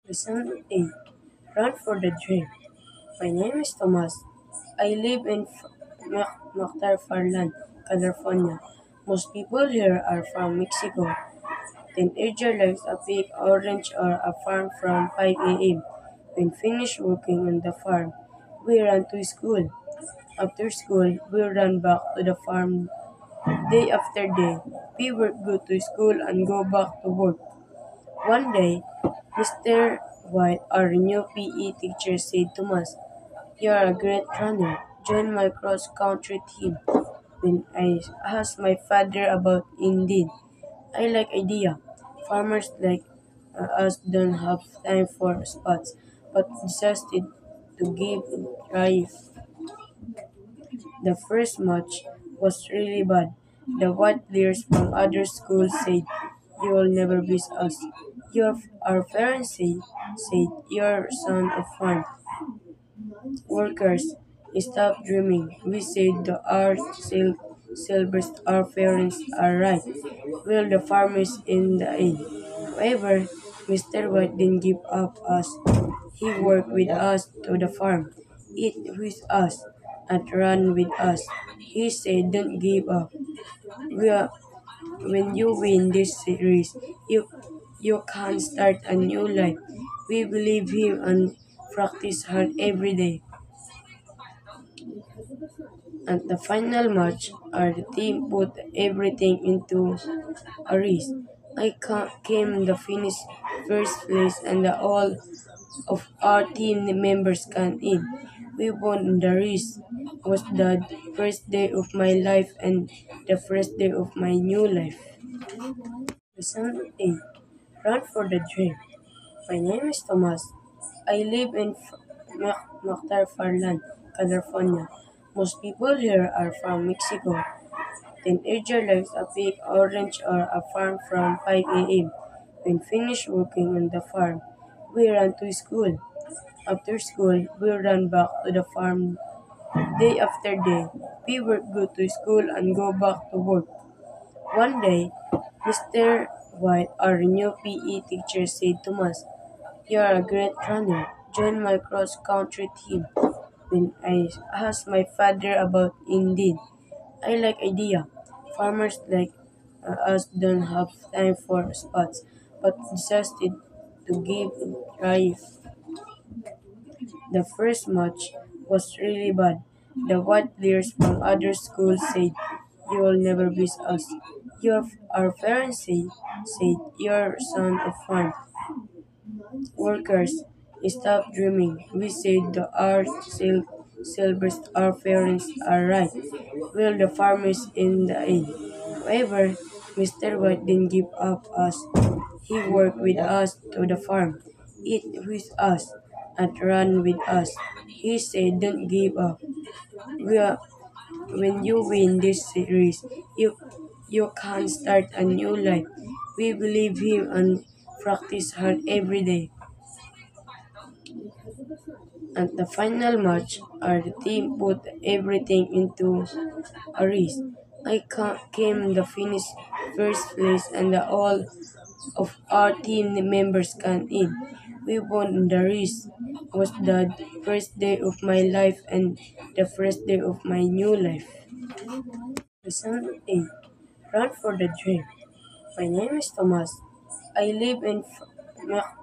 Lesson 8. Run for the Dream. My name is Thomas. I live in McTarfarland, California. Most people here are from Mexico. Teenager likes a big orange or a farm from 5 a.m. When finished working on the farm, we run to school. After school, we run back to the farm day after day. We work, go to school, and go back to work. One day, Mr. White, our new PE teacher, said to us, "You're a great runner. Join my cross country team." When I asked my father about Indeed, I like idea. Farmers like us don't have time for spots, but decided to give it a try. The first match was really bad. The white players from other schools said, "You will never beat us." Our parents said, "You're son of fun." Workers, stop dreaming. We said the art silvers. Our parents are right. Will the farmers in the end. However, Mr. White didn't give up us. He worked with us to the farm, eat with us, and run with us. He said, "Don't give up. We are, when you win this series, you can start a new life." We believe him and practice hard every day. At the final match, our team put everything into a race. Came the finish first place and all of our team members came in. We won the race. It was the first day of my life and the first day of my new life. Lesson 8. Run for the Dream. My name is Thomas. I live in McTarfarland, California. Most people here are from Mexico. Teenager likes a big orange or a farm from 5 a.m. When finished working on the farm, we run to school. After school, we run back to the farm day after day. We work, go to school, and go back to work. One day, Mr. White, our new PE teacher, said to us, "You're a great runner. Join my cross country team." When I asked my father about Indeed, I like idea. Farmers like us don't have time for spots, but decided to give it a try. The first match was really bad. The white players from other schools said, "You will never beat us." Our parents said, "You're son of fun." Workers, stop dreaming. We said the art silvers. Our parents are right. Will the farmers in the end. However, Mr. White didn't give up us. He worked with us to the farm, eat with us, and run with us. He said, "Don't give up. We are, when you win this series, you can start a new life." We believe him and practice hard every day. At the final match, our team put everything into a race. Came the finish first place and all of our team members came in. We won the race. It was the first day of my life and the first day of my new life. Lesson 8. Run for the Dream. My name is Thomas. I live in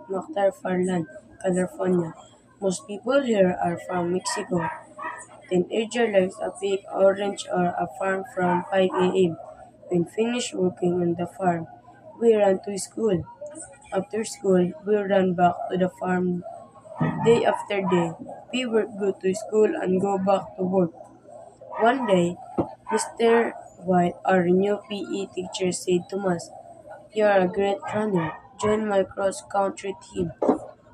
McTarfarland, California. Most people here are from Mexico. Teenager likes a big orange or a farm from 5 a.m. When finished working on the farm, we run to school. After school, we run back to the farm day after day. We work, go to school, and go back to work. One day, Mr. White, our new PE teacher, said to us, "You're a great runner. Join my cross country team."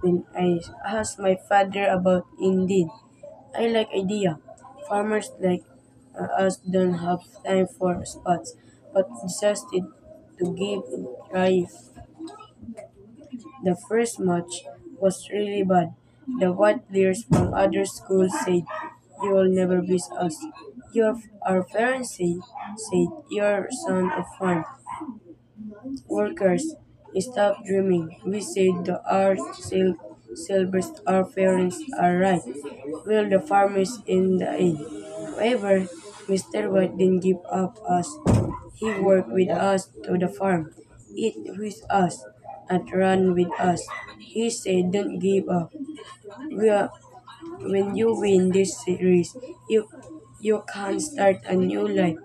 When I asked my father about Indeed, I like idea. Farmers like us don't have time for spots, but decided to give it a try. The first match was really bad. The white players from other schools said, "You will never beat us." Our parents said, "You're son of fun." Workers, Stop dreaming. We said the art silvers our parents are right. Will the farmers in the end. However, Mr. White didn't give up us. He worked with us to the farm, eat with us, and run with us. He said, "Don't give up. We are, when you win this series, you can start a new life.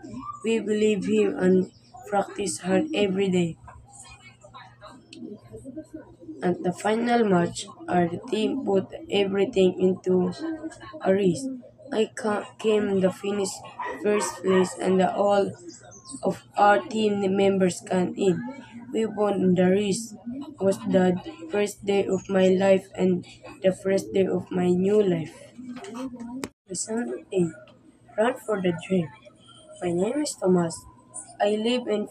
We believe him and practice hard every day." At the final match, our team put everything into a race. Came in the finish first place and all of our team members came in. We won the race. It was the first day of my life and the first day of my new life. Lesson 8. Run for the dream. My name is Thomas. I live in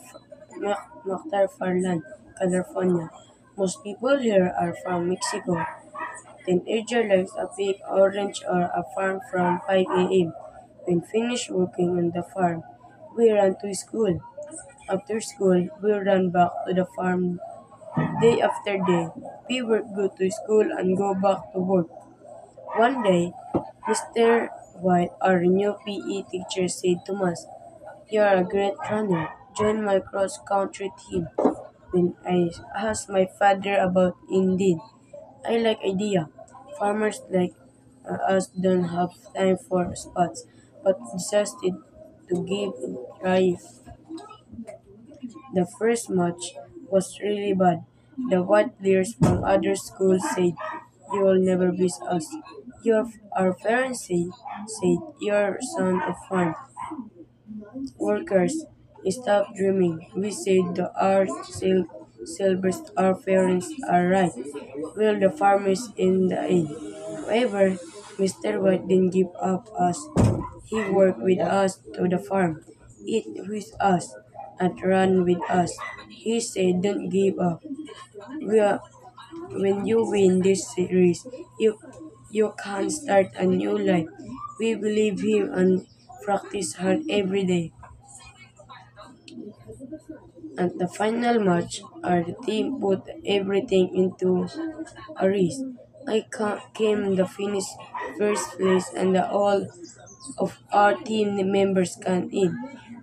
McTarfarland, California. Most people here are from Mexico. Teenager likes a big orange or a farm from 5 a.m. When finished working on the farm, we run to school. After school, we run back to the farm day after day. We work, go to school, and go back to work. One day, Mr. White, our new PE teacher, said to us, "You're a great runner. Join my cross country team." When I asked my father about Indeed, I like idea. Farmers like us don't have time for spots, but decided to give it a try. The first match was really bad. The white players from other schools said, "You will never beat us." Our parents said, "You're son of farm workers. Stop dreaming." We said the art silvers our parents are right. Will the farmers in the end. However, Mr. White didn't give up us. He worked with us to the farm, eat with us, and run with us. He said, "Don't give up. We are, when you win this series, you can start a new life." We believe him and practice hard every day. At the final match, our team put everything into a race. Came in the finish first place and all of our team members came in.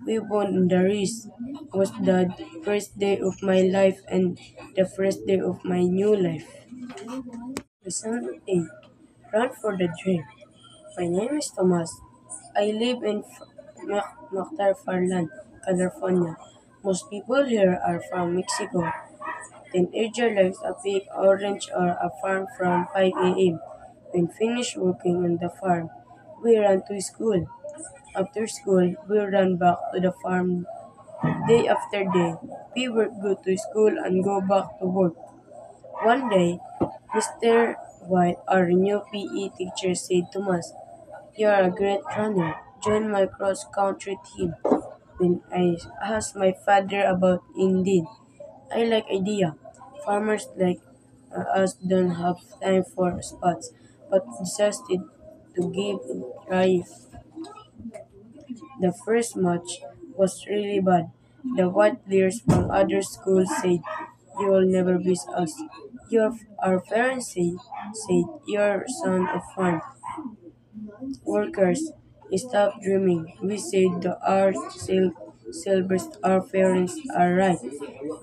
We won the race. It was the first day of my life and the first day of my new life. Lesson 8. Run for the dream. My name is Thomas. I live in McTarfarland, California. Most people here are from Mexico. Teenager likes a big orange or a farm from 5 a.m. When finished working on the farm, we run to school. After school, we run back to the farm day after day. We work, go to school, and go back to work. One day, Mr. White, our new PE teacher, said to us, "You're a great runner. Join my cross country team." When I asked my father about Indeed, I like idea. Farmers like us don't have time for spots, but decided to give it a try. The first match was really bad. The white players from other schools said, "You will never beat us." Our parents said, "You're son of farm workers. Stop dreaming." We said the art silvers our parents are right.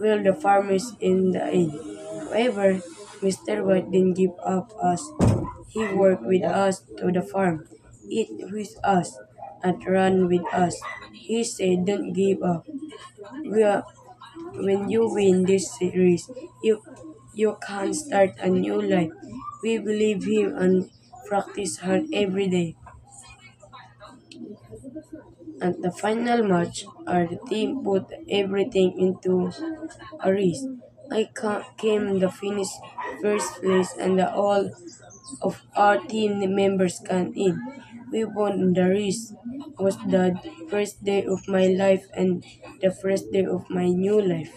Will the farmers in the end. However, Mr. White didn't give up us. He worked with us to the farm, eat with us, and run with us. He said, "Don't give up. We are, when you win this series, you can start a new life." We believe him and practice hard every day. At the final match, our team put everything into a race. Came in the finish first place and all of our team members came in. We won the race. It was the first day of my life and the first day of my new life.